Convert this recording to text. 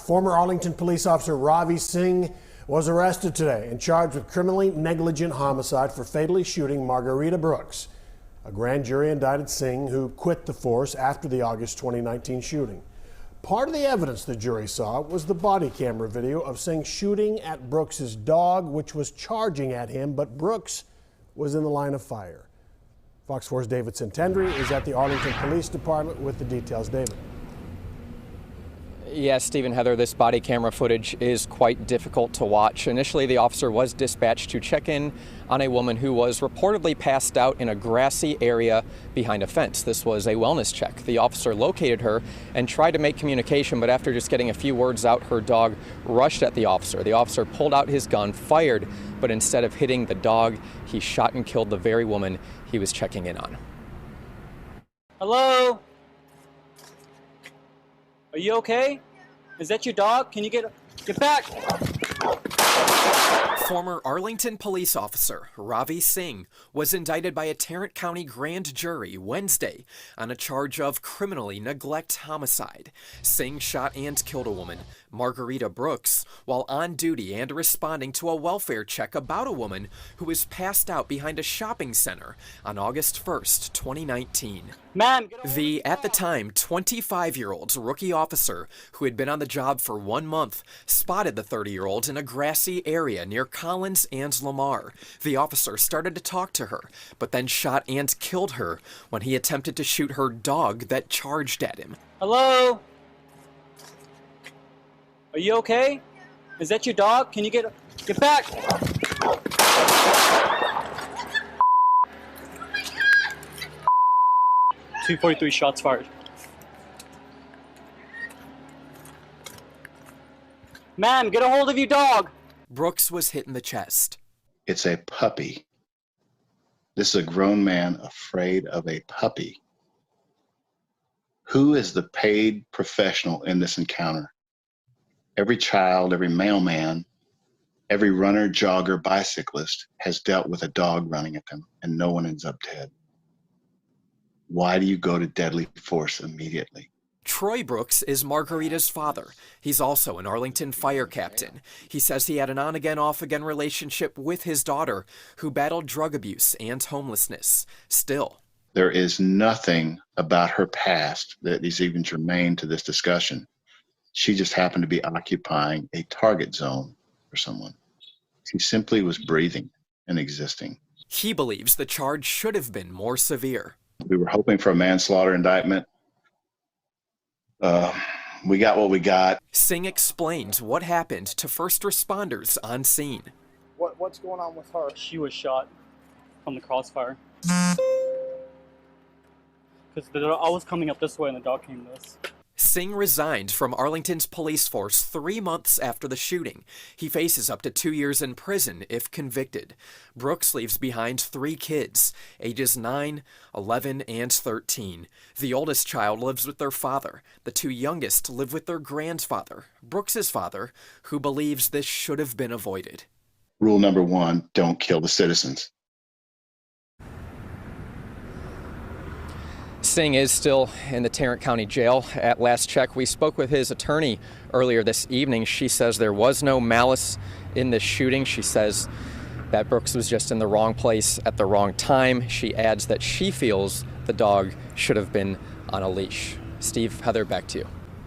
Former Arlington police officer Ravi Singh was arrested today and charged with criminally negligent homicide for fatally shooting Margarita Brooks. A grand jury indicted Singh, who quit the force after the August 2019 shooting. Part of the evidence the jury saw was the body camera video of Singh shooting at Brooks's dog, which was charging at him, but Brooks was in the line of fire. Fox 4's David Santendry is at the Arlington Police Department with the details. David. Yes, Stephen, Heather, this body camera footage is quite difficult to watch. Initially, the officer was dispatched to check in on a woman who was reportedly passed out in a grassy area behind a fence. This was a wellness check. The officer located her and tried to make communication, but after just getting a few words out, her dog rushed at the officer. The officer pulled out his gun, fired, but instead of hitting the dog, he shot and killed the very woman he was checking in on. Hello? Are you okay? Is that your dog? Can you get back? Former Arlington police officer Ravi Singh was indicted by a Tarrant County grand jury Wednesday on a charge of criminally neglect homicide. Singh shot and killed a woman, Margarita Brooks, while on duty and responding to a welfare check about a woman who was passed out behind a shopping center on August 1st, 2019. Ma'am, the, at the time, 25-year-old rookie officer who had been on the job for 1 month spotted the 30-year-old in a grassy area near Collins and Lamar. The officer started to talk to her, but then shot and killed her when he attempted to shoot her dog that charged at him. Hello? Are you okay? Is that your dog? Can you get back? 243 shots fired. Ma'am, get a hold of your dog. Brooks was hit in the chest. It's a puppy. This is a grown man afraid of a puppy. Who is the paid professional in this encounter? Every child, every mailman, every runner, jogger, bicyclist has dealt with a dog running at them, and no one ends up dead. Why do you go to deadly force immediately? Troy Brooks is Margarita's father. He's also an Arlington fire captain. He says he had an on-again, off-again relationship with his daughter, who battled drug abuse and homelessness. Still, there is nothing about her past that is even germane to this discussion. She just happened to be occupying a target zone for someone. She simply was breathing and existing. He believes the charge should have been more severe. We were hoping for a manslaughter indictment. We got what we got. Singh explains what happened to first responders on scene. What's going on with her? She was shot from the crossfire. Because I was coming up this way and the dog came this. Singh resigned from Arlington's police force 3 months after the shooting. He faces up to 2 years in prison if convicted. Brooks leaves behind 3 kids, ages 9, 11, and 13. The oldest child lives with their father. The 2 youngest live with their grandfather, Brooks's father, who believes this should have been avoided. Rule number 1, don't kill the citizens. Singh is still in the Tarrant County Jail. At last check, we spoke with his attorney earlier this evening. She says there was no malice in this shooting. She says that Brooks was just in the wrong place at the wrong time. She adds that she feels the dog should have been on a leash. Steve, Heather, back to you.